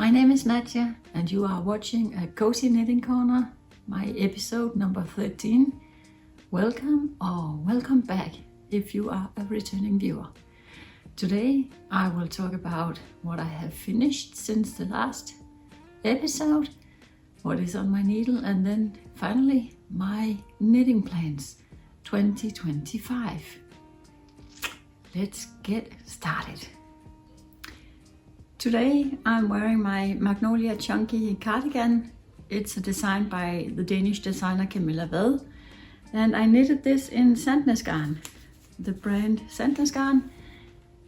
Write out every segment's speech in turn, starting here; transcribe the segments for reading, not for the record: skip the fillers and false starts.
My name is Nadja and you are watching a Cozy Knitting Corner, my episode number 13. Welcome or welcome back if you are a returning viewer. Today I will talk about what I have finished since the last episode, what is on my needle, and then finally my knitting plans 2025. Let's get started. Today I'm wearing my Magnolia chunky cardigan. It's a design by the Danish designer Camilla, and I knitted this in Sandnes garn, the brand Sandnes garn,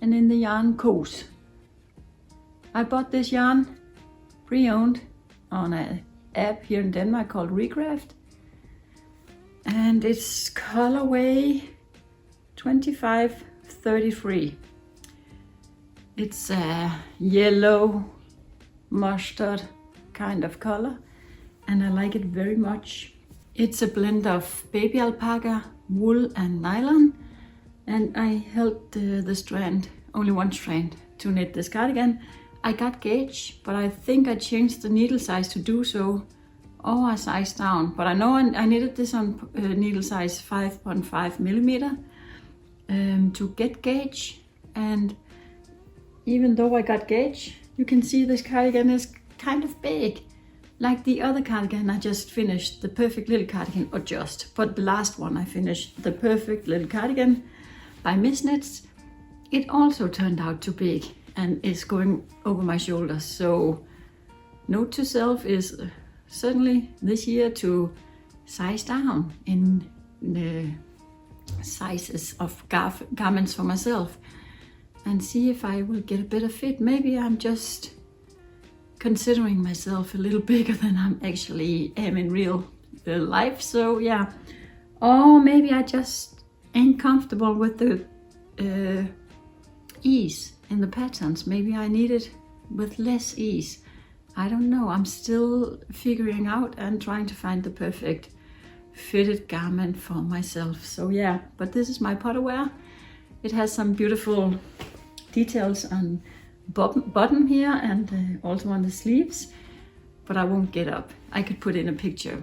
and in the yarn Kos. I bought this yarn pre-owned on an app here in Denmark called Recraft, and it's colorway 2533. It's a yellow mustard kind of color and I like it very much. It's a blend of baby alpaca, wool and nylon, and I held the strand, only one strand, to knit this cardigan. I got gauge, but I think I changed the needle size to do so, or a size down. But I know I knitted this on needle size 5.5 millimeter to get gauge, and even though I got gauge, you can see this cardigan is kind of big. Like the other cardigan I just finished, the perfect little cardigan, or just, but the last one I finished, the perfect little cardigan by Miss Knits, it also turned out too big and is going over my shoulders. So note to self is certainly this year to size down in the sizes of garments for myself and see if I will get a better fit. Maybe I'm just considering myself a little bigger than I'm actually am in real life. So yeah, or maybe I just ain't comfortable with the ease in the patterns. Maybe I need it with less ease. I don't know. I'm still figuring out and trying to find the perfect fitted garment for myself. So yeah, but this is my potterware. It has some beautiful details on bottom here and also on the sleeves, but I won't get up. I could put in a picture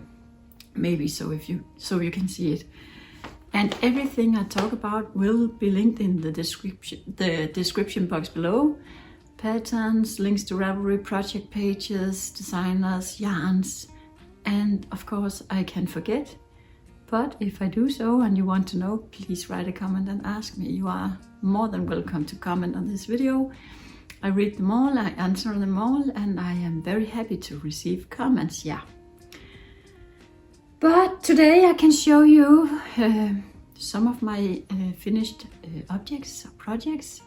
maybe so you can see it. And everything I talk about will be linked in the description box below. Patterns, links to Ravelry project pages, designers, yarns, and of course I can forget. But if I do so and you want to know, please write a comment and ask me. You are more than welcome to comment on this video. I read them all, I answer them all, and I am very happy to receive comments, yeah. But today I can show you some of my finished objects or projects,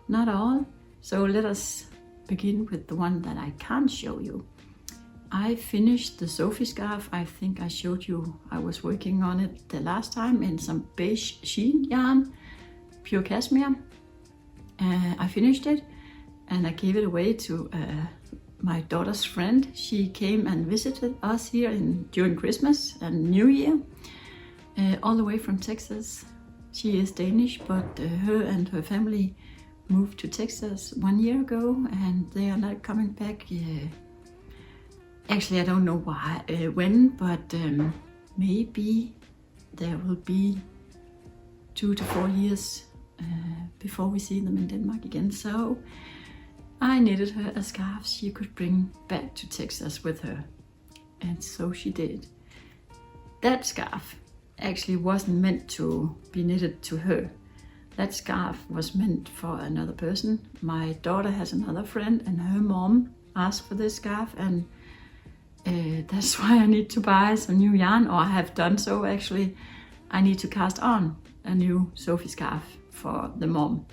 not all. So let us begin with the one that I can't show you. I finished the Sophie scarf. I think I showed you I was working on it the last time in some beige sheen yarn, pure cashmere. I finished it and I gave it away to my daughter's friend. She came and visited us here during Christmas and New Year, all the way from Texas. She is Danish, but her and her family moved to Texas 1 year ago and they are not coming back. Actually, I don't know why, when, but maybe there will be 2 to 4 years before we see them in Denmark again. So I knitted her a scarf she could bring back to Texas with her, and so she did. That scarf actually wasn't meant to be knitted to her. That scarf was meant for another person. My daughter has another friend and her mom asked for this scarf, and that's why I need to buy some new yarn, or I have done so actually. I need to cast on a new Sophie scarf for the mom,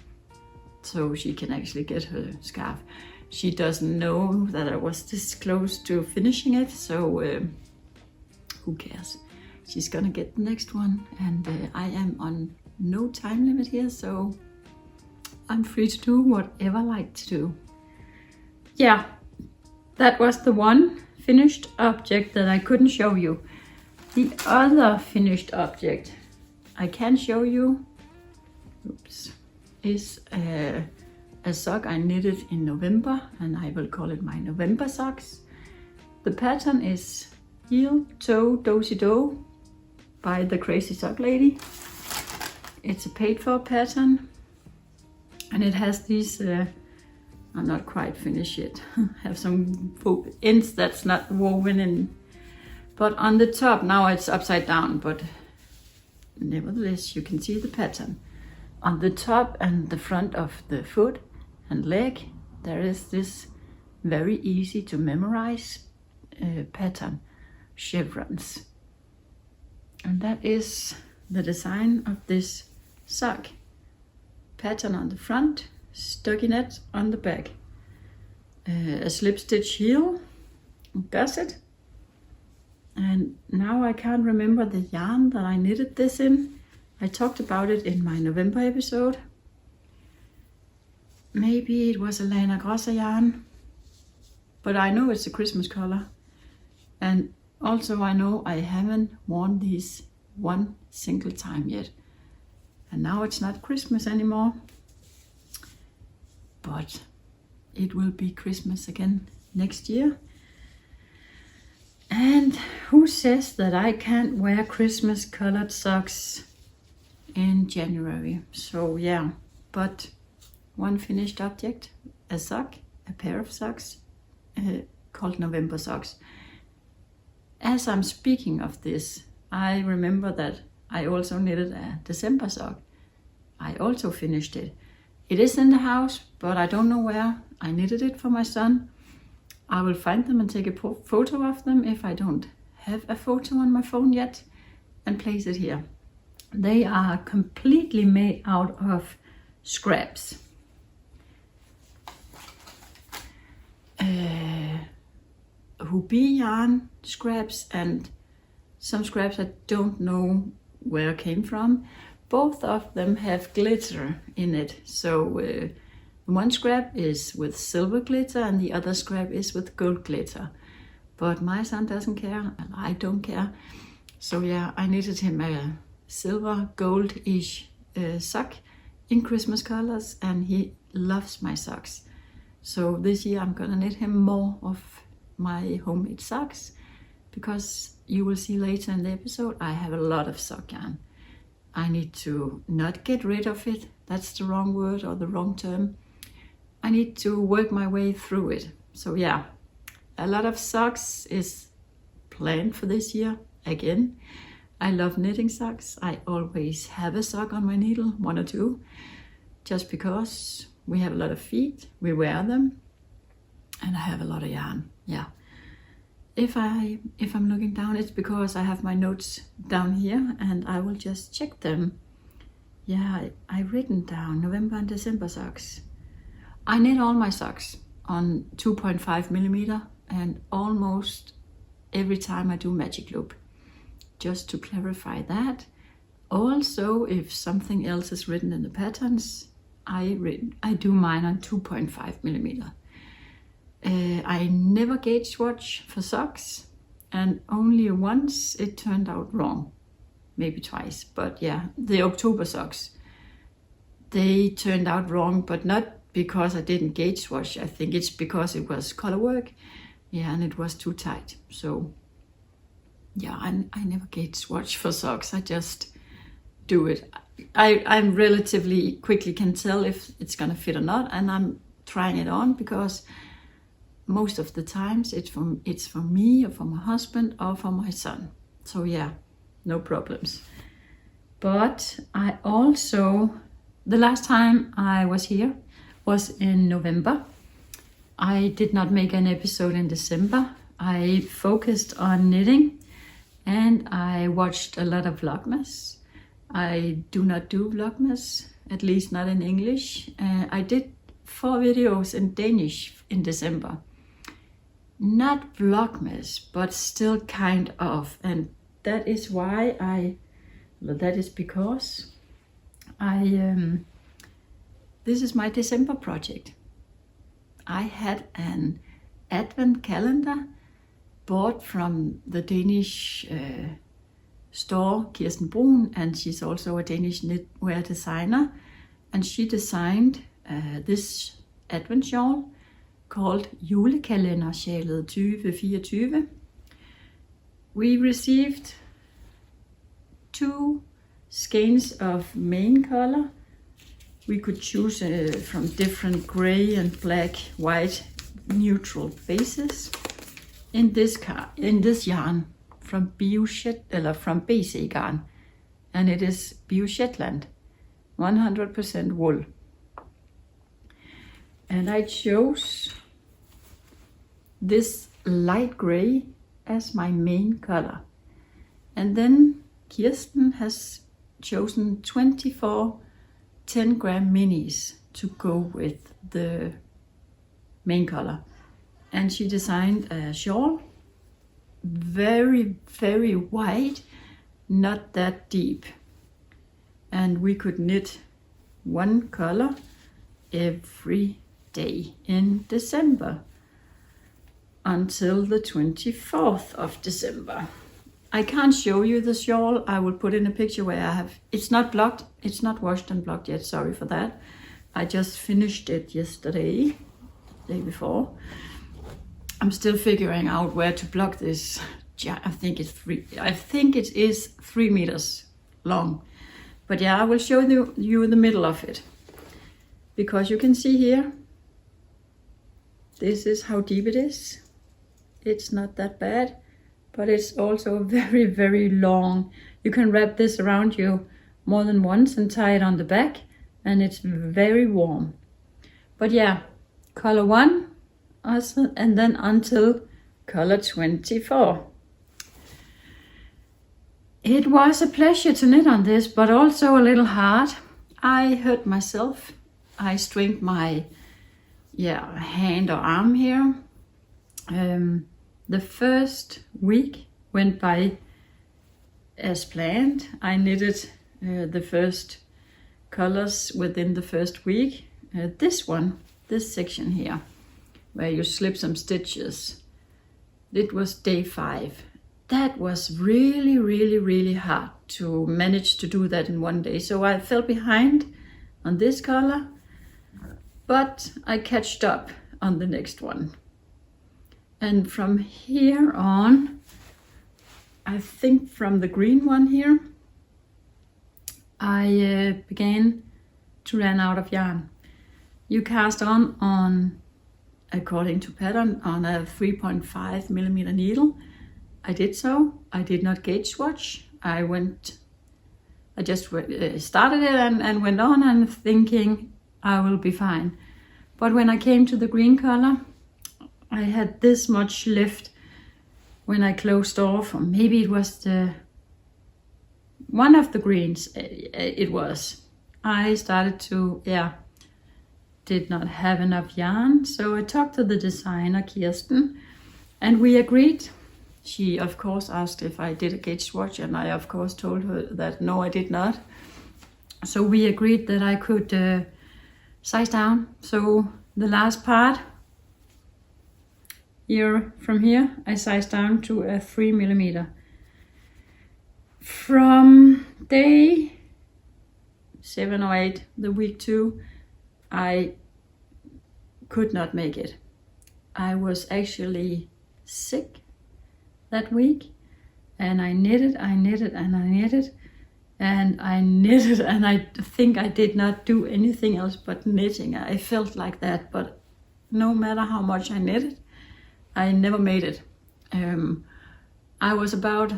so she can actually get her scarf. She doesn't know that I was this close to finishing it, so who cares? She's gonna get the next one, and I am on no time limit here, so I'm free to do whatever I like to do. Yeah, that was the one finished object that I couldn't show you. The other finished object I can show you, is a sock I knitted in November, and I will call it my November socks. The pattern is Heel Toe Dozy Do by the Crazy Sock Lady. It's a paid for pattern, and it has these, I'm not quite finished yet, have some ends that's not woven in, but on the top, now it's upside down, but nevertheless you can see the pattern. On the top and the front of the foot and leg, there is this very easy to memorize pattern, chevrons. And that is the design of this sock. Pattern on the front, stockinette on the back. A slip stitch heel, gusset. And now I can't remember the yarn that I knitted this in. I talked about it in my November episode. Maybe it was a Lana Grossa yarn, but I know it's a Christmas color. And also I know I haven't worn these one single time yet. And now it's not Christmas anymore, but it will be Christmas again next year. And who says that I can't wear Christmas colored socks in January? So yeah, but one finished object, a sock, a pair of socks called November socks. As I'm speaking of this, I remember that I also knitted a December sock. I also finished it. It is in the house, but I don't know where. I knitted it for my son. I will find them and take a photo of them if I don't have a photo on my phone yet, and place it here. They are completely made out of scraps. Ruby yarn scraps and some scraps I don't know where came from. Both of them have glitter in it. So one scrap is with silver glitter and the other scrap is with gold glitter. But my son doesn't care and I don't care. So yeah, I knitted him a silver gold-ish sock in Christmas colors, and he loves my socks. So this year I'm gonna knit him more of my homemade socks, because you will see later in the episode I have a lot of sock yarn. I need to not get rid of it, that's the wrong word or the wrong term. I need to work my way through it. So yeah, a lot of socks is planned for this year again. I love knitting socks. I always have a sock on my needle, one or two, just because we have a lot of feet, we wear them, and I have a lot of yarn. Yeah. If I'm looking down, it's because I have my notes down here and I will just check them. Yeah, I've written down November and December socks. I knit all my socks on 2.5 millimeter, and almost every time I do magic loop. Just to clarify that. Also, if something else is written in the patterns, I do mine on 2.5 millimeter. I never gauge swatch for socks, and only once it turned out wrong, maybe twice. But yeah, the October socks, they turned out wrong, but not because I didn't gauge swatch. I think it's because it was color work, yeah, and it was too tight. So yeah, I never gauge swatch for socks. I just do it. I'm relatively quickly can tell if it's gonna fit or not, and I'm trying it on because most of the times it's for me or for my husband or for my son. So yeah, no problems. But I also, the last time I was here was in November. I did not make an episode in December. I focused on knitting and I watched a lot of Vlogmas. I do not do Vlogmas, at least not in English. I did 4 videos in Danish in December. Not Vlogmas, but still kind of. And that is why that is because this is my December project. I had an advent calendar bought from the Danish store Kirsten Brun, and she's also a Danish knitwear designer, and she designed this adventshawl called JULEKALENDER SJALET 2024. We received 2 skeins of main color. We could choose from different gray and black, white, neutral bases. In this yarn from Bio Shetland, from beige garn, and it is Bio Shetland, 100% wool. And I chose this light gray as my main color. And then Kirsten has chosen 24 10-gram minis to go with the main color. And she designed a shawl, very, very wide, not that deep. And we could knit one color every day in December until the 24th of December. I can't show you the shawl. I will put in a picture where I have, it's not blocked, it's not washed and blocked yet, sorry for that. I just finished it yesterday, day before. I'm still figuring out where to block this. I think it is 3 meters long. But yeah, I will show you the middle of it. Because you can see here, this is how deep it is. It's not that bad, but it's also very, very long. You can wrap this around you more than once and tie it on the back, and it's very warm. But yeah, color 1, and then until color 24. It was a pleasure to knit on this, but also a little hard. I hurt myself. I strained my hand or arm here. The first week went by as planned. I knitted the first colors within the first week. This section here, where you slip some stitches, it was day 5. That was really, really, really hard to manage to do that in one day. So I fell behind on this color, but I catched up on the next one. And from here on, I think from the green one here, I began to run out of yarn. You cast on according to pattern, on a 3.5 millimeter needle. I did so. I did not gauge swatch. I just started it and went on and thinking I will be fine. But when I came to the green color, I had this much left when I closed off, or maybe it was one of the greens, it was. I started to, did not have enough yarn, so I talked to the designer, Kirsten, and we agreed. She, of course, asked if I did a gauge swatch, and I, of course, told her that no, I did not. So we agreed that I could size down. So the last part, from here, I sized down to a 3 millimeter. From day 7 or 8, the week 2, I could not make it. I was actually sick that week, and I knitted, and I think I did not do anything else but knitting. I felt like that, but no matter how much I knitted, I never made it. I was about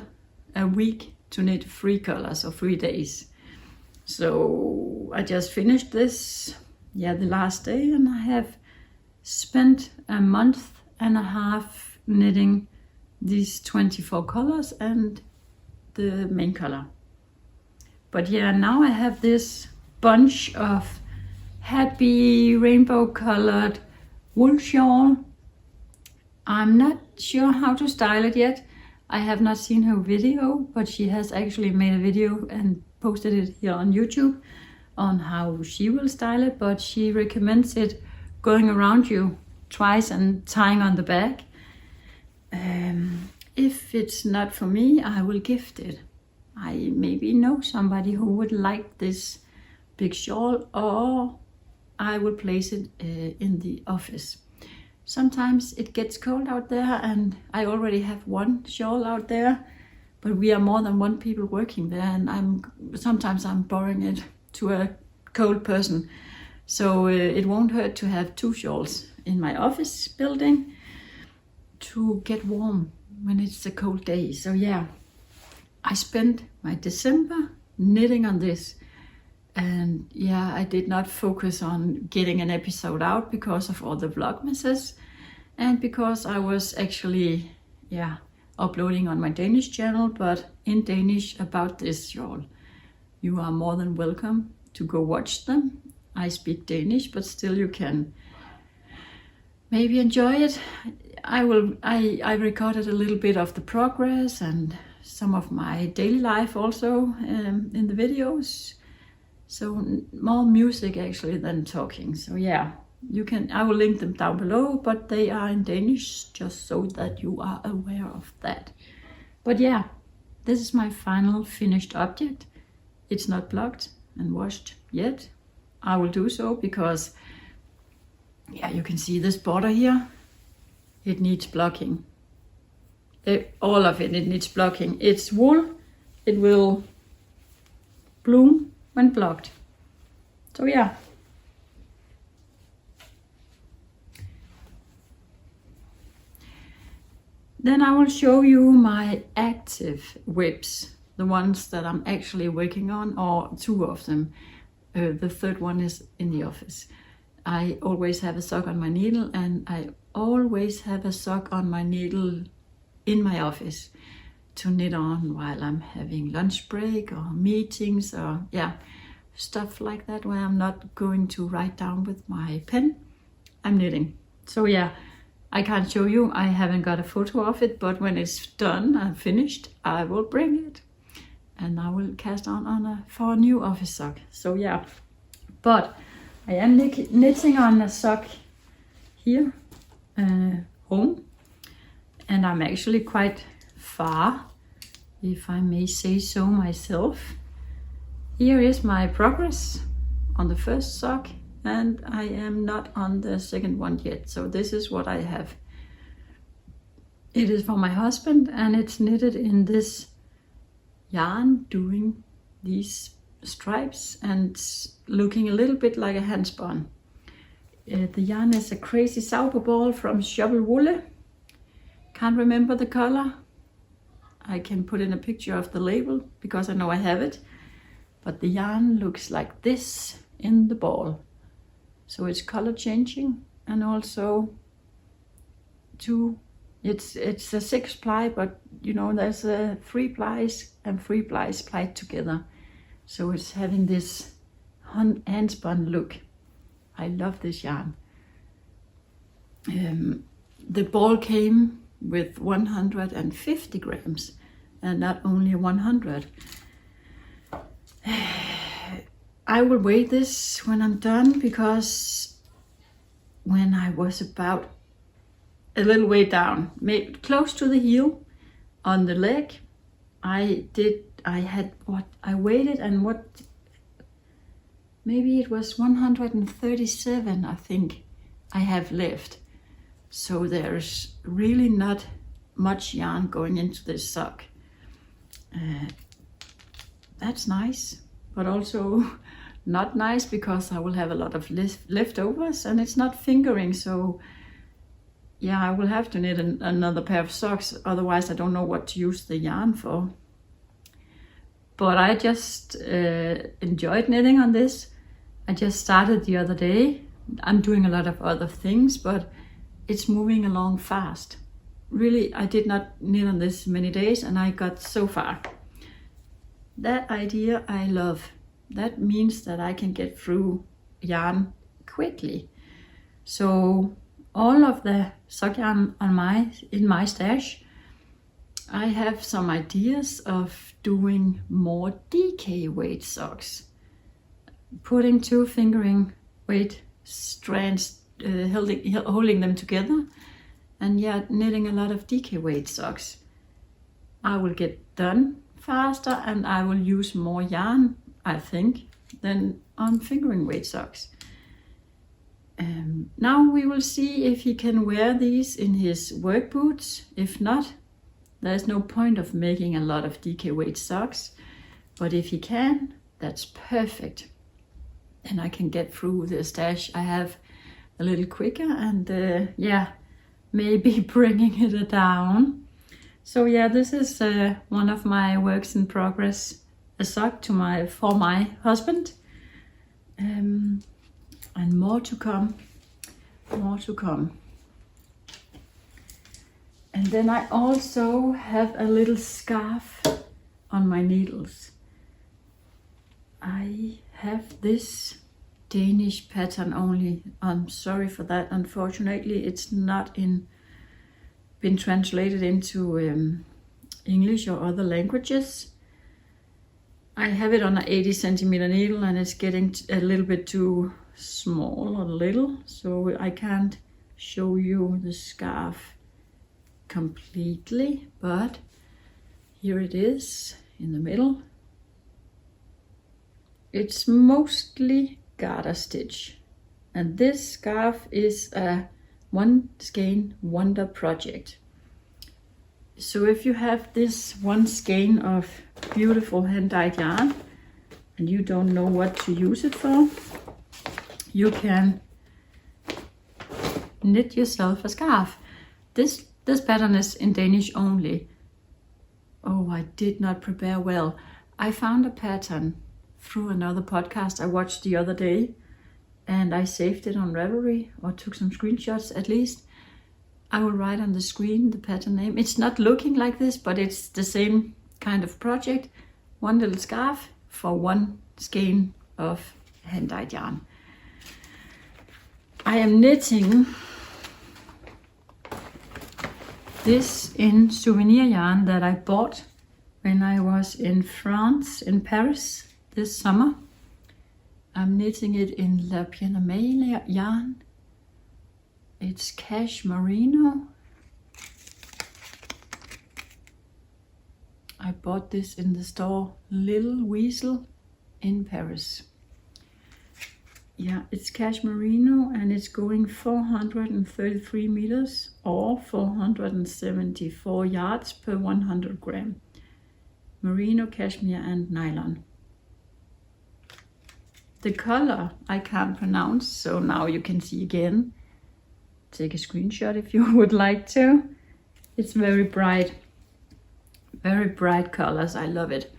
a week to knit 3 colors or 3 days. So I just finished this, the last day, and I have spent a month and a half knitting these 24 colors and the main color. But now I have this bunch of happy rainbow colored wool shawl. I'm not sure how to style it yet. I have not seen her video, but she has actually made a video and posted it here on YouTube on how she will style it, but she recommends it going around you twice and tying on the back. If it's not for me, I will gift it. I maybe know somebody who would like this big shawl, or I will place it in the office. Sometimes it gets cold out there and I already have one shawl out there, but we are more than one people working there, and sometimes I'm borrowing it to a cold person. So it won't hurt to have two shawls in my office building to get warm when it's a cold day. So yeah, I spent my December knitting on this, and yeah, I did not focus on getting an episode out because of all the vlogmases and because I was actually uploading on my Danish channel, but in Danish about this shawl. You are more than welcome to go watch them. I speak Danish, but still you can maybe enjoy it. I recorded a little bit of the progress and some of my daily life also in the videos. So more music actually than talking. So yeah, I will link them down below, but they are in Danish just so that you are aware of that. But yeah, this is my final finished object. It's not blocked and washed yet. I will do so because yeah, you can see this border here. It needs blocking. All of it needs blocking. It's wool. It will bloom when blocked. So yeah. Then I will show you my active whips, the ones that I'm actually working on, or two of them. The third one is in the office. I always have a sock on my needle, and I always have a sock on my needle in my office to knit on while I'm having lunch break or meetings or stuff like that, where I'm not going to write down with my pen. I'm knitting. So yeah, I can't show you. I haven't got a photo of it, but when it's done and finished, I will bring it and I will cast on for a new office sock. So yeah, but I am knitting on a sock here, home, and I'm actually quite far, if I may say so myself. Here is my progress on the first sock, and I am not on the second one yet. So this is what I have. It is for my husband, and it's knitted in this yarn, doing these stripes and looking a little bit like a handspun. The yarn is a crazy Zauberball from Zauberball. Can't remember the color. I can put in a picture of the label because I know I have it. But the yarn looks like this in the ball. So it's color changing, and also it's a 6 ply, but you know there's 3 plies and 3 plies plied together. So it's having this handspun look. I love this yarn. The ball came with 150 grams and not only 100. I will weigh this when I'm done, because when I was about a little way down, maybe close to the heel on the leg, I weighed it, and maybe it was 137, I think I have left. So there's really not much yarn going into this sock. That's nice, but also not nice because I will have a lot of leftovers and it's not fingering. So yeah, I will have to knit another pair of socks. Otherwise I don't know what to use the yarn for. But I just enjoyed knitting on this. I just started the other day. I'm doing a lot of other things, but it's moving along fast. Really, I did not knit on this many days and I got so far. That idea I love. That means that I can get through yarn quickly. So all of the sock yarn in my stash, I have some ideas of doing more DK weight socks. Putting 2 fingering weight strands, holding them together, and yeah, knitting a lot of DK weight socks. I will get done faster and I will use more yarn, I think, than on fingering weight socks. Now we will see if he can wear these in his work boots. If not, there's no point of making a lot of DK weight socks. But if he can, that's perfect. And I can get through the stash I have a little quicker and yeah, maybe bringing it down. So yeah, this is one of my works in progress, a sock for my husband. And more to come, more to come. And then I also have a little scarf on my needles. I have this Danish pattern only. I'm sorry for that. Unfortunately, it's not been translated into English or other languages. I have it on an 80 centimeter needle and it's getting a little bit too small or little, so I can't show you the scarf completely, but here it is in the middle. It's mostly garter stitch, and this scarf is a one skein wonder project. So if you have this one skein of beautiful hand-dyed yarn and you don't know what to use it for, you can knit yourself a scarf. This pattern is in Danish only. Oh, I did not prepare well. I found a pattern through another podcast I watched the other day, and I saved it on Ravelry, or took some screenshots at least. I will write on the screen the pattern name. It's not looking like this, but it's the same kind of project. One little scarf for one skein of hand-dyed yarn. I am knitting this in souvenir yarn that I bought when I was in France, in Paris this summer. I'm knitting it in La Pianamela yarn. It's cash merino. I bought this in the store Little Weasel in Paris. Yeah, it's cash merino and it's going 433 meters or 474 yards per 100 gram. Merino, cashmere and nylon. The color I can't pronounce, so now you can see again. Take a screenshot if you would like to. It's very bright colors. I love it.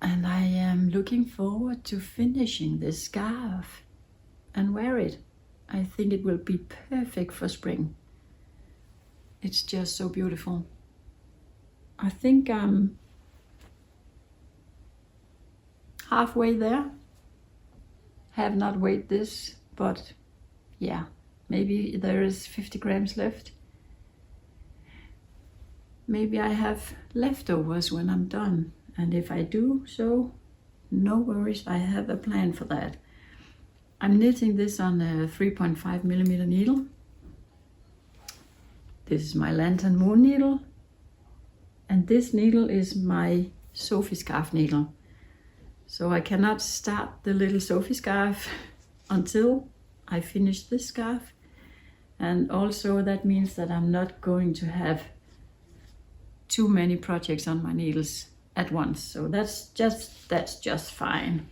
And I am looking forward to finishing this scarf and wear it. I think it will be perfect for spring. It's just so beautiful. I think I'm halfway there. Have not weighed this, but yeah, maybe there is 50 grams left. Maybe I have leftovers when I'm done. And if I do so, no worries, I have a plan for that. I'm knitting this on a 3.5 millimeter needle. This is my Lantern Moon needle. And this needle is my Sophie scarf needle. So I cannot start the little Sophie scarf until I finish this scarf. And also that means that I'm not going to have too many projects on my needles at once. So that's just fine.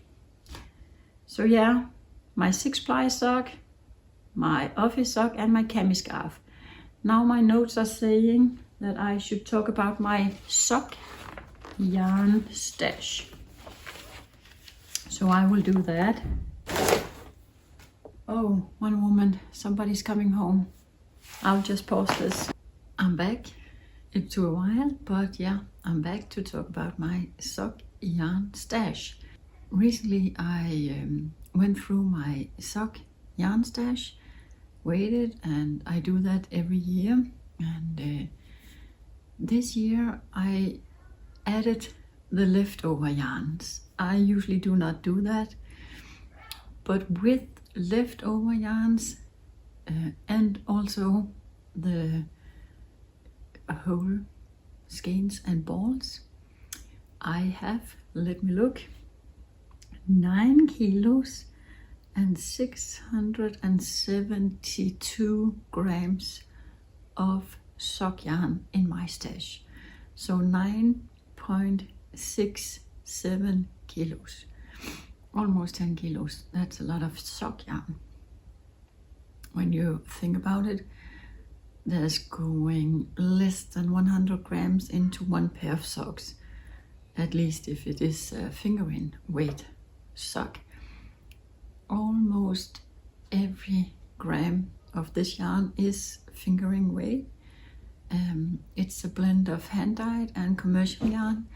So yeah, my 6-ply sock, my office sock and my Camiscarf. Now my notes are saying that I should talk about my sock yarn stash. So I will do that. Oh, one moment, somebody's coming home. I'll just pause this. I'm back. It took a while, but yeah, I'm back to talk about my sock yarn stash. Recently I went through my sock yarn stash, weighed it, and I do that every year. And this year I added the leftover yarns. I usually do not do that, but with leftover yarns and also the whole skeins and balls, I have, let me look, 9 kilos and 672 grams of sock yarn in my stash. So 9.67 kilos. Almost 10 kilos. That's a lot of sock yarn. When you think about it, there's going less than 100 grams into one pair of socks. At least if it is a fingering weight sock. Almost every gram of this yarn is fingering weight. It's a blend of hand-dyed and commercial yarn,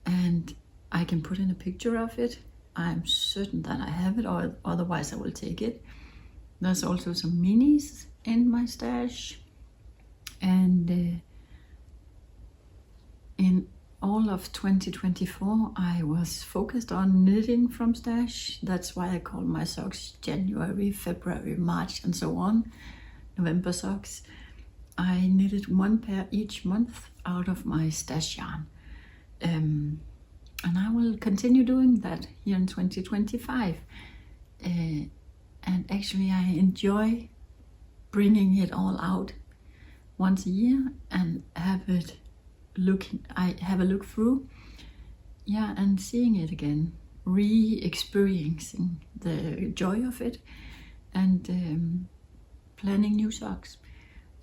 and I can put in a picture of it. I'm certain that I have it, or otherwise I will take it. There's also some minis in my stash, and in all of 2024 I was focused on knitting from stash. That's why I call my socks January, February, March and so on, November socks. I knitted one pair each month out of my stash yarn, and I will continue doing that here in 2025. And actually I enjoy bringing it all out once a year and have a look through, and seeing it again, re-experiencing the joy of it, and planning new socks.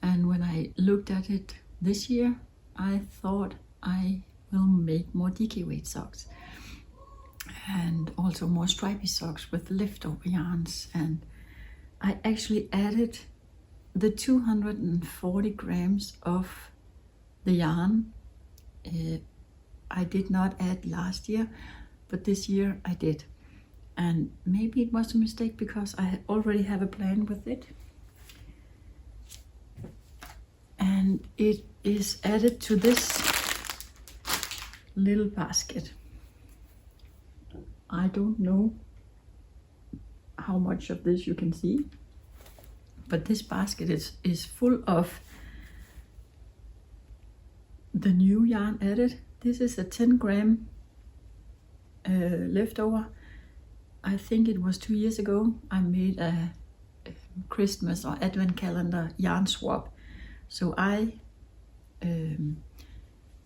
And when I looked at it this year, I thought I will make more DK weight socks, and also more stripy socks with leftover yarns. And I actually added the 240 grams of the yarn. I did not add last year, but this year I did. And maybe it was a mistake because I already have a plan with it. And it is added to this little basket. I don't know how much of this you can see, but this basket is full of the new yarn added. This is a 10 gram leftover. I think it was 2 years ago I made a Christmas or advent calendar yarn swap. So I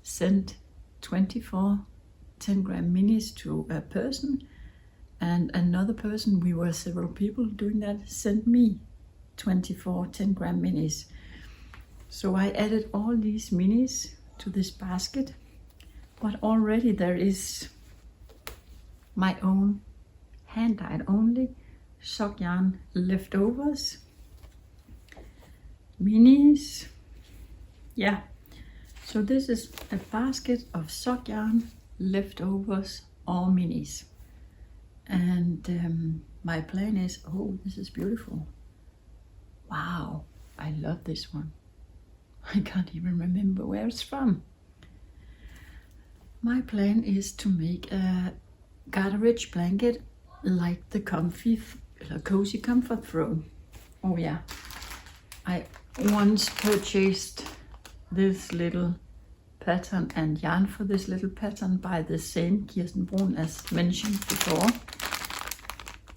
sent 24 10 gram minis to a person, and another person, we were several people doing that, sent me 24 10 gram minis. So I added all these minis to this basket, but already there is my own hand-dyed only sock yarn leftovers, minis. Yeah, so this is a basket of sock yarn leftovers or minis. And my plan is, oh, this is beautiful. Wow, I love this one. I can't even remember where it's from. My plan is to make a garter-rich blanket like the cozy comfort throne. Oh yeah, I once purchased this little pattern and yarn for this little pattern by the same Kirsten Brun as mentioned before.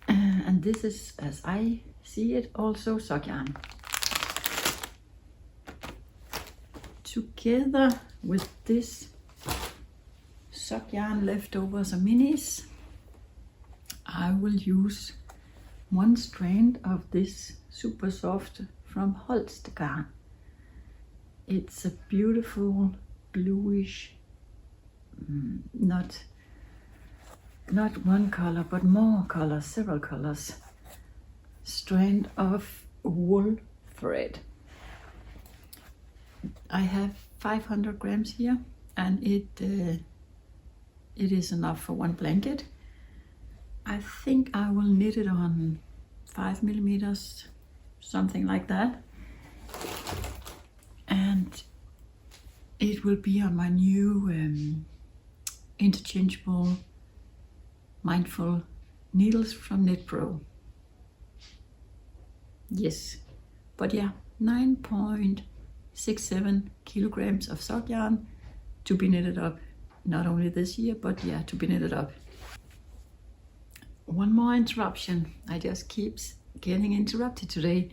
And this is, as I see it, also sock yarn. Together with this sock yarn leftovers or minis, I will use one strand of this super soft from Holst garn. It's a beautiful bluish, not one color but more colors, several colors, strand of wool thread. I have 500 grams here, and it is enough for one blanket. I think I will knit it on 5 millimeters, something like that, and it will be on my new interchangeable mindful needles from Knit Pro. Yes, but yeah, 9.67 kilograms of sock yarn to be knitted up, not only this year, but yeah, to be knitted up. one more interruption. I just keeps getting interrupted today,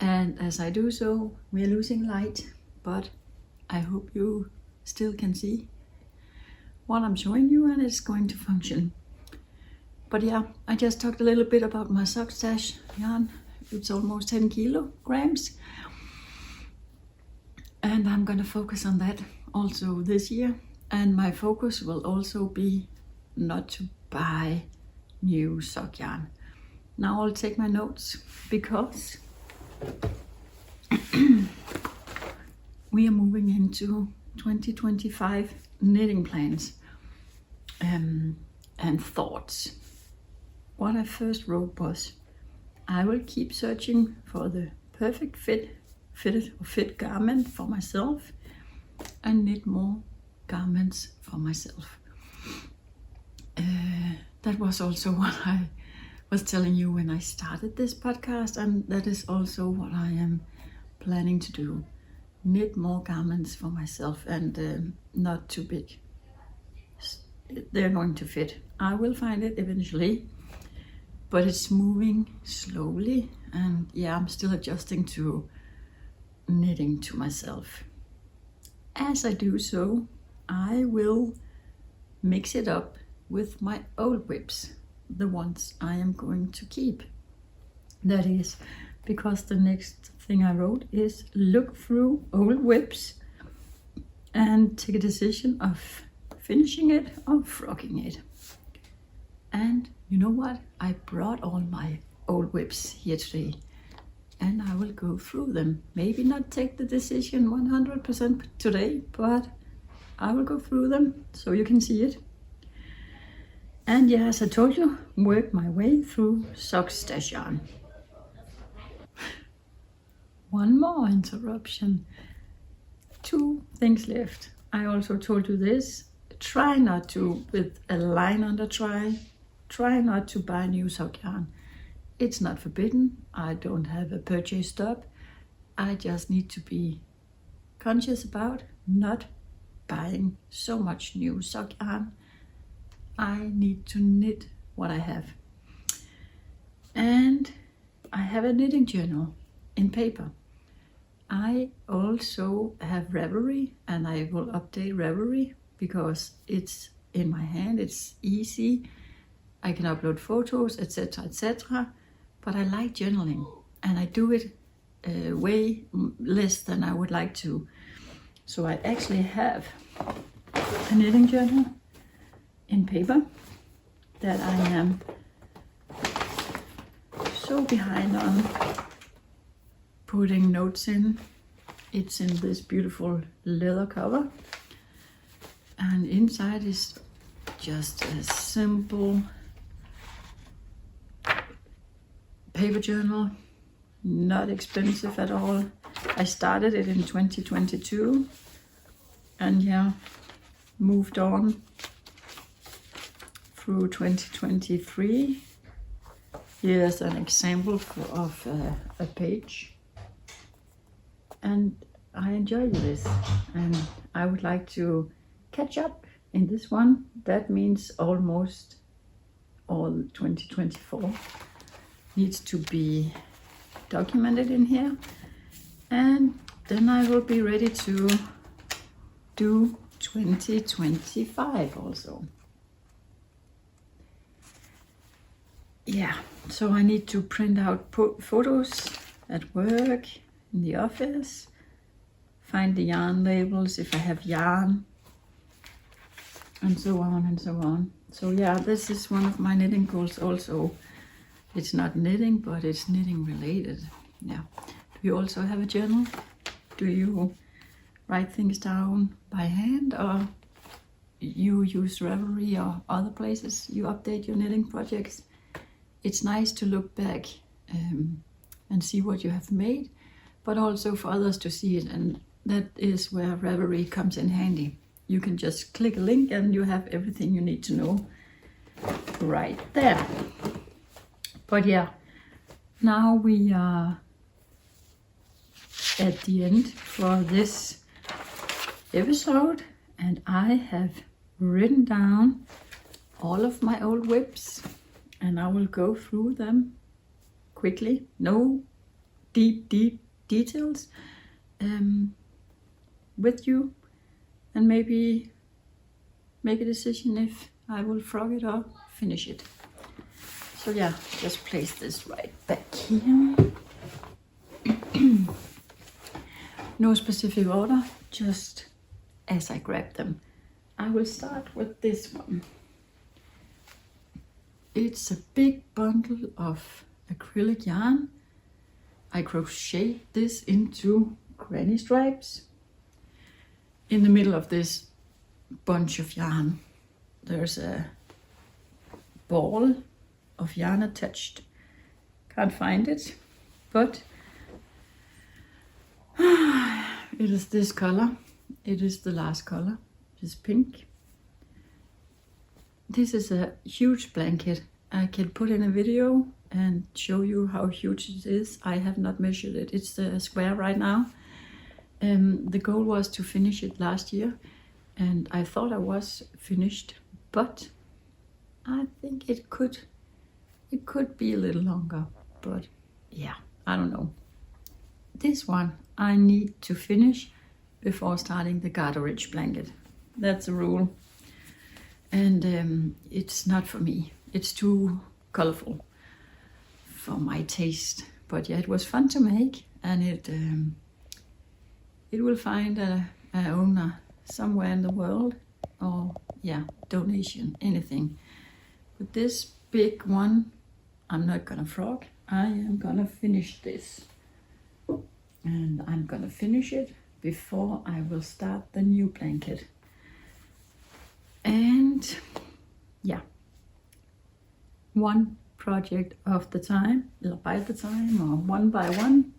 and as I do so, we're losing light, but I hope you still can see what I'm showing you, and it's going to function. But yeah, I just talked a little bit about my sock stash yarn. It's almost 10 kilograms, and I'm gonna focus on that also this year. And my focus will also be not to buy new sock yarn. Now I'll take my notes because we are moving into 2025 knitting plans and thoughts. What I first wrote was, I will keep searching for the perfect fit garment for myself and knit more garments for myself. That was also what I was telling you when I started this podcast, and that is also what I am planning to do. Knit more garments for myself, and not too big. They're going to fit. I will find it eventually, but it's moving slowly, and yeah, I'm still adjusting to knitting to myself. As I do so, I will mix it up with my old whips, the ones I am going to keep. That is because the next thing I wrote is look through old whips and take a decision of finishing it or frocking it. And you know what? I brought all my old whips here today, and I will go through them. Maybe not take the decision 100% today, but I will go through them so you can see it. And yeah, as I told you, work my way through sock stash yarn. One more interruption. 2 things left. I also told you this. Try not to, with a line under try not to buy new sock yarn. It's not forbidden. I don't have a purchase stop. I just need to be conscious about not buying so much new sock yarn. I need to knit what I have. And I have a knitting journal in paper. I also have Ravelry, and I will update Ravelry because it's in my hand, it's easy. I can upload photos, etc., etc. But I like journaling, and I do it way less than I would like to. So I actually have a knitting journal in paper that I am so behind on putting notes in. It's in this beautiful leather cover, and inside is just a simple paper journal, not expensive at all. I started it in 2022 and yeah, moved on through 2023. Here's an example of a page, and I enjoy this, and I would like to catch up in this one. That means almost all 2024 needs to be documented in here, and then I will be ready to do 2025 also. Yeah, so I need to print out photos at work, in the office, find the yarn labels if I have yarn, and so on and so on. So yeah, this is one of my knitting goals also. It's not knitting, but it's knitting related. Yeah. Do you also have a journal? Do you write things down by hand, or you use Ravelry or other places you update your knitting projects? It's nice to look back and see what you have made, but also for others to see it, and that is where Ravelry comes in handy. You can just click a link and you have everything you need to know right there. But yeah, now we are at the end for this episode, and I have written down all of my old whips and I will go through them quickly. No deep details with you, and maybe make a decision if I will frog it or finish it. So yeah, just place this right back here. No specific order, just as I grab them. I will start with this one. It's a big bundle of acrylic yarn. I crochet this into granny stripes. In the middle of this bunch of yarn, there's a ball of yarn attached. Can't find it, but it is this color. It is the last color. It is pink. This is a huge blanket. I can put in a video and show you how huge it is. I have not measured it. It's a square right now. The goal was to finish it last year, and I thought I was finished, but I think it could be a little longer, but yeah, I don't know. This one I need to finish before starting the garterage blanket. That's a rule. And it's not for me. It's too colorful for my taste. But yeah, it was fun to make, and it will find a owner somewhere in the world, or yeah, donation, anything. But this big one, I'm not gonna frog. I am gonna finish this. And I'm gonna finish it before I will start the new blanket. And yeah, one project of the time, or by the time, or one by one.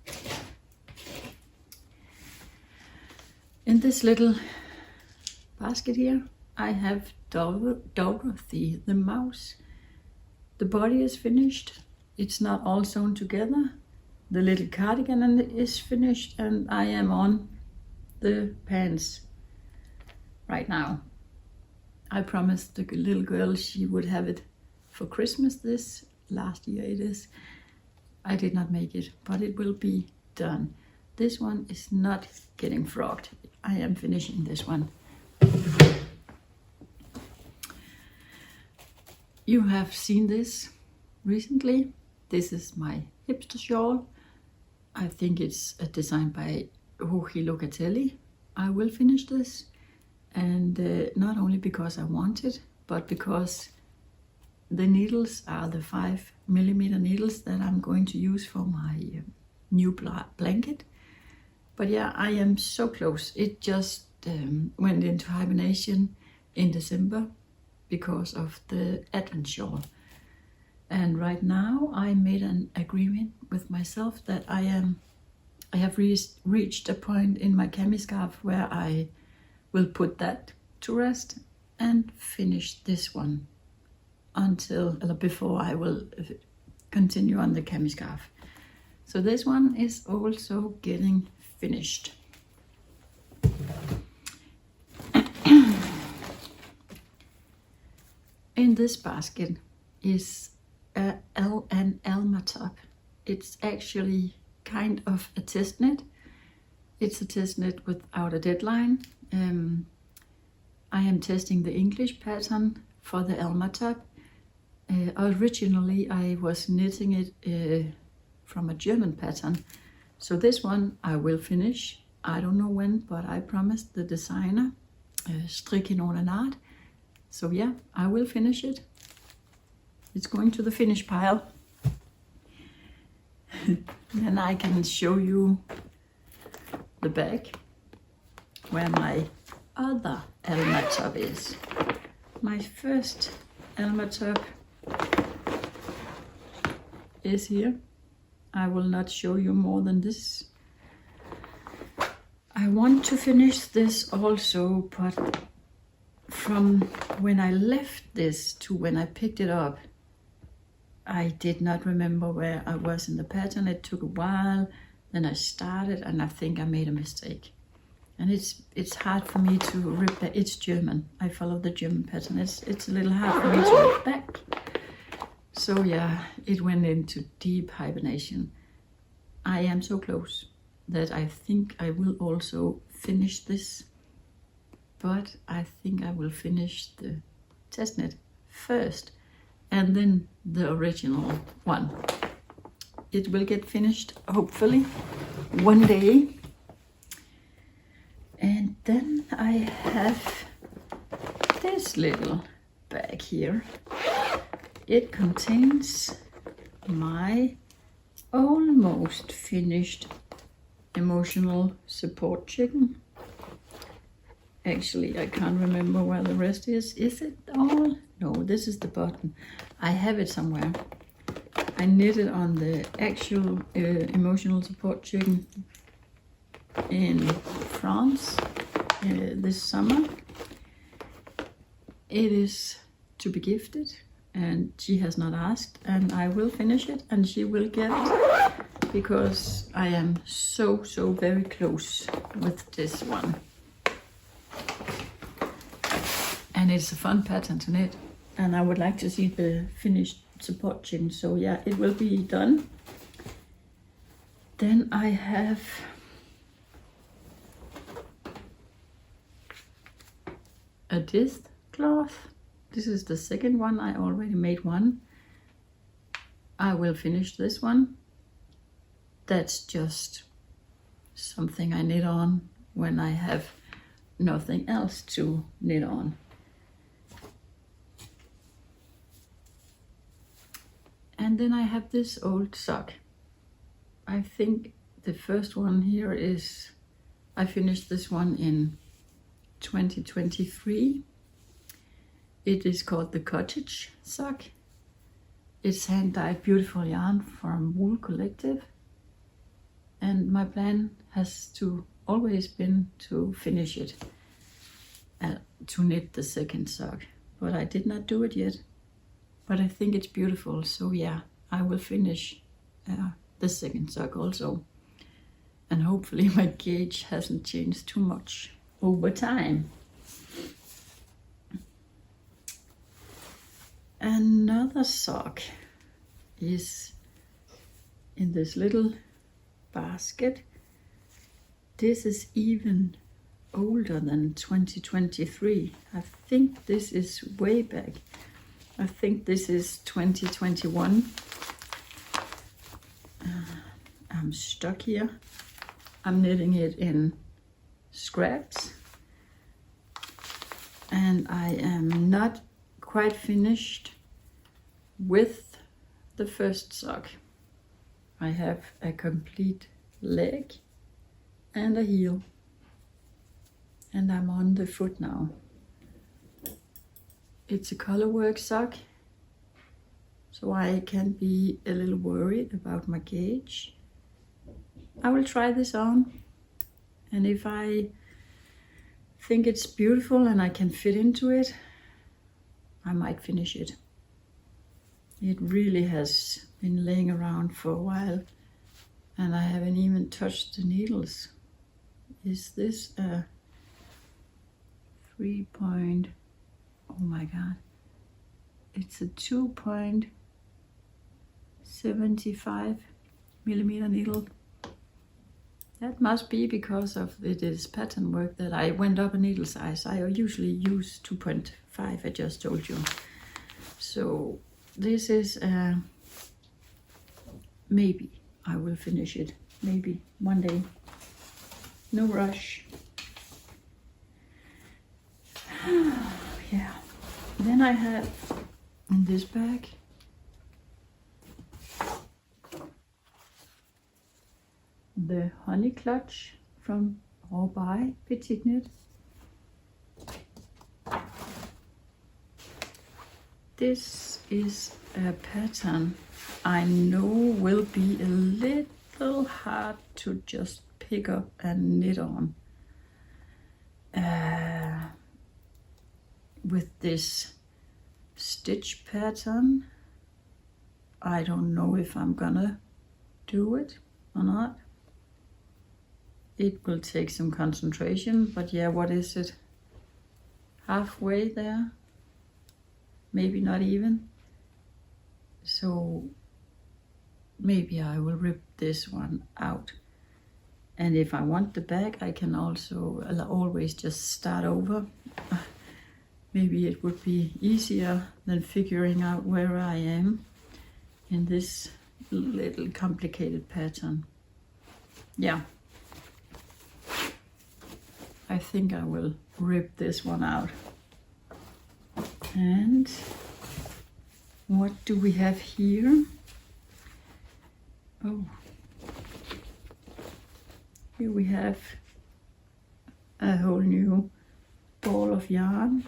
In this little basket here, I have Dorothy, the mouse. The body is finished. It's not all sewn together. The little cardigan is finished, and I am on the pants right now. I promised the little girl she would have it for Christmas this last year it is. I did not make it, but it will be done. This one is not getting frogged. I am finishing this one. You have seen this recently. This is my hipster shawl. I think it's a design by JULEKALENDER. I will finish this, and not only because I want it, but because the needles are the 5mm needles that I'm going to use for my new blanket. But yeah, I am so close. It just went into hibernation in December because of the adventshawl. And right now I made an agreement with myself that I have reached a point in my Camiscarf where I will put that to rest and finish this one before I will continue on the Camiscarf. So this one is also getting finished. In this basket is an ALMATop. It's actually kind of a test knit. It's a test knit without a deadline. I am testing the English pattern for the ALMATop. Originally I was knitting it from a German pattern. So this one I will finish. I don't know when, but I promised the designer, Strikken on art. So yeah, I will finish it. It's going to the finish pile. Then I can show you the bag where my other ALMATop is. My first ALMATop is here. I will not show you more than this. I want to finish this also, but from when I left this to when I picked it up, I did not remember where I was in the pattern. It took a while, then I started, and I think I made a mistake. And it's hard for me to rip that. It's German. I follow the German pattern. It's a little hard for me to rip back. So yeah, it went into deep hibernation. I am so close that I think I will also finish this, but I think I will finish the test knit first and then the original one. It will get finished hopefully one day. And then I have this little bag here. It contains my almost finished emotional support chicken. Actually, I can't remember where the rest is. Is it all? No, this is the button. I have it somewhere. I knitted on the actual emotional support chicken in France this summer. It is to be gifted and she has not asked, and I will finish it and she will get it because I am so very close with this one. And it's a fun pattern to knit, and I would like to see the finished support chicken. So yeah, it will be done. Then I have a disc cloth. This is the second one. I already made one. I will finish this one. That's just something I knit on when I have nothing else to knit on. And then I have this old sock. I think the first one here is, I finished this one in 2023. It is called the Cottage sock. It's hand-dyed beautiful yarn from Wool Collective. And my plan has always been to finish it, to knit the second sock. But I did not do it yet. But I think it's beautiful, so yeah, I will finish the second sock also. And hopefully my gauge hasn't changed too much over time. Another sock is in this little basket. This is even older than 2023. I think this is way back. I think this is 2021. I'm stuck here. I'm knitting it in scraps. And I am not quite finished with the first sock. I have a complete leg and a heel. And I'm on the foot now. It's a colorwork sock, so I can be a little worried about my gauge. I will try this on, and if I think it's beautiful and I can fit into it, I might finish it. It really has been laying around for a while, and I haven't even touched the needles. Is this a 3-point? Oh my god, it's a 2.75 millimeter needle. That must be because of it is pattern work that I went up a needle size. I usually use 2.5, I just told you. So this is maybe I will finish it, maybe one day. No rush. Yeah. Then I have in this bag the honey clutch from by PetiteKnit. This is a pattern I know will be a little hard to just pick up and knit on. With this stitch pattern, I don't know if I'm gonna do it or not. It will take some concentration, but yeah, what is it? Halfway there? Maybe not even. So maybe I will rip this one out. And if I want the back, I can also always just start over. Maybe it would be easier than figuring out where I am in this little complicated pattern. Yeah, I think I will rip this one out. And what do we have here? Oh, here we have a whole new ball of yarn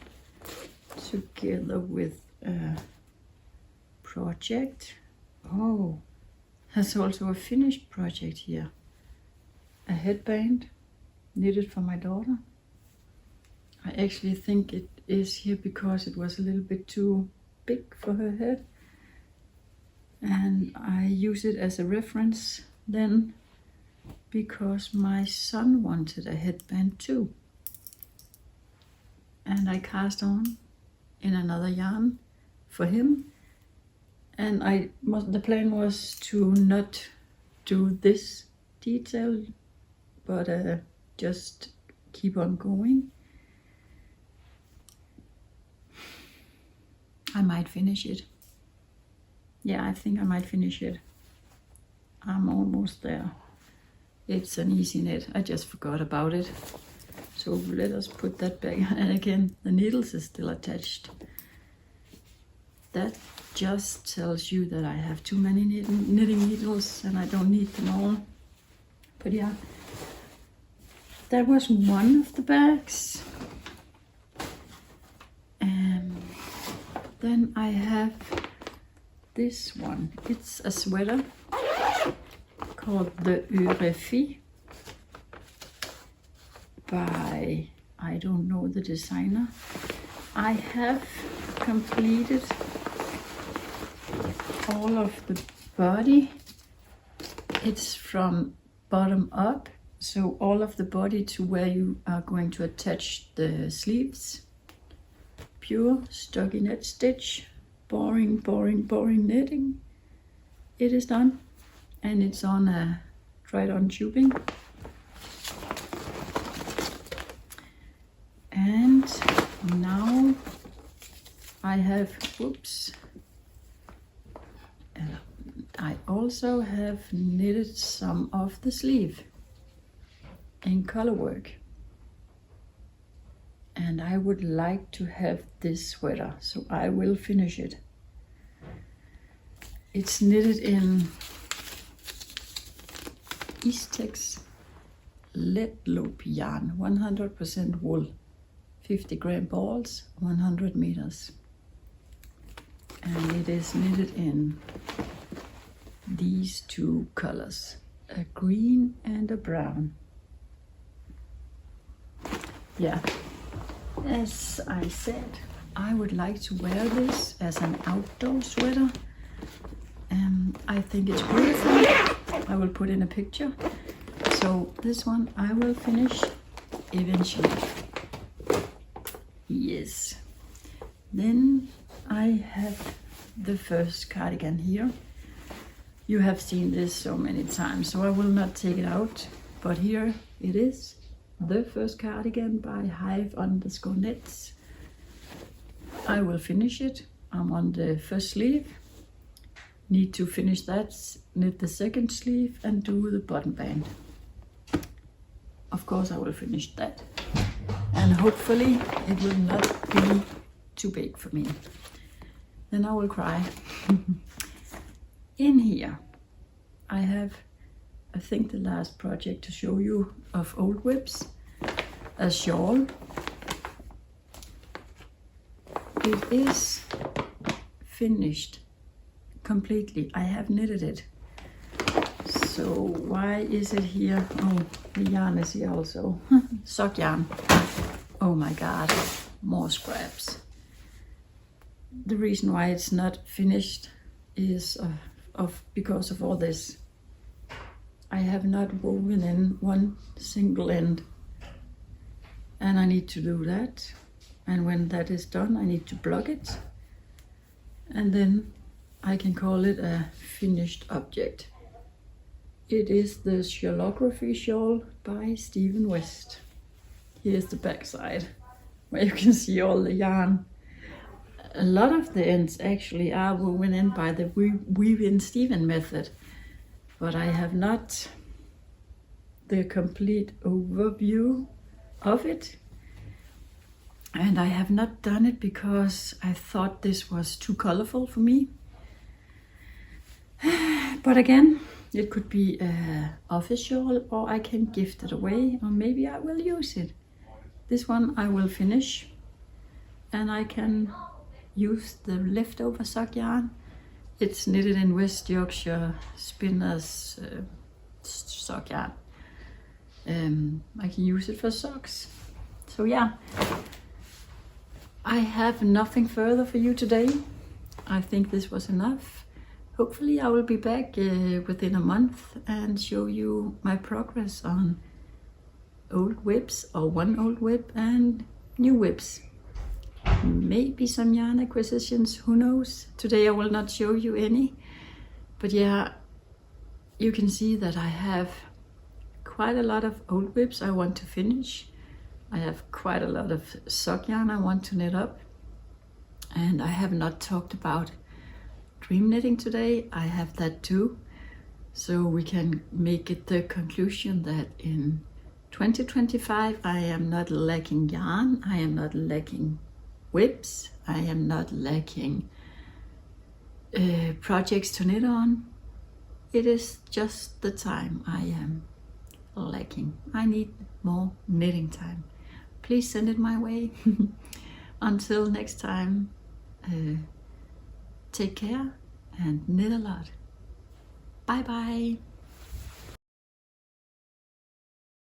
together with a project. Oh, there's also a finished project here. A headband knitted for my daughter. I actually think it is here because it was a little bit too big for her head. And I use it as a reference then because my son wanted a headband too. And I cast on in another yarn for him. And the plan was to not do this detail, but just keep on going. I might finish it. Yeah, I think I might finish it. I'm almost there. It's an easy knit. I just forgot about it. So let us put that back. And again, the needles is still attached. That just tells you that I have too many knitting needles and I don't need them all. But yeah, that was one of the bags. And then I have this one. It's a sweater called the Öræfi by, I don't know the designer. I have completed all of the body. It's from bottom up, so all of the body to where you are going to attach the sleeves. Pure stockinette stitch, boring, boring, boring knitting. It is done, and it's on a dried-on tubing. And now I have, whoops, I also have knitted some of the sleeve in color work. And I would like to have this sweater, so I will finish it. It's knitted in Eastex lead loop yarn, 100% wool, 50 gram balls, 100 meters. And it is knitted in these two colors, a green and a brown. Yeah, as I said, I would like to wear this as an outdoor sweater. I think it's beautiful. I will put in a picture. So this one I will finish eventually. Yes. Then I have the first cardigan here. You have seen this so many times, so I will not take it out. But here it is. The first cardigan by Hive_Knits. I will finish it. I'm on the first sleeve. Need to finish that, knit the second sleeve and do the button band. Of course I will finish that. And hopefully it will not be too big for me. Then I will cry. In here I have, I think, the last project to show you of old whips, a shawl. It is finished completely. I have knitted it. So why is it here? Oh, the yarn is here also. Sock yarn. Oh my god, more scraps. The reason why it's not finished is because of all this. I have not woven in one single end, and I need to do that. And when that is done, I need to block it, and then I can call it a finished object. It is the Shalography shawl by Stephen West. Here's the back side, where you can see all the yarn. A lot of the ends actually are woven in by the Weave in Stephen method, but I have not the complete overview of it. And I have not done it because I thought this was too colorful for me. But again, it could be an office shawl, or I can gift it away, or maybe I will use it. This one I will finish, and I can use the leftover sock yarn. It's knitted in West Yorkshire Spinners sock yarn. I can use it for socks. So yeah, I have nothing further for you today. I think this was enough. Hopefully I will be back within a month and show you my progress on old whips, or one old whip and new whips. Maybe some yarn acquisitions, who knows. Today I will not show you any, but yeah, you can see that I have quite a lot of old whips I want to finish. I have quite a lot of sock yarn I want to knit up, and I have not talked about dream knitting today. I have that too, so we can make it the conclusion that in 2025 I am not lacking yarn, I am not lacking whips, I am not lacking projects to knit on. It is just the time I am lacking. I need more knitting time. Please send it my way. Until next time, take care and knit a lot. Bye bye.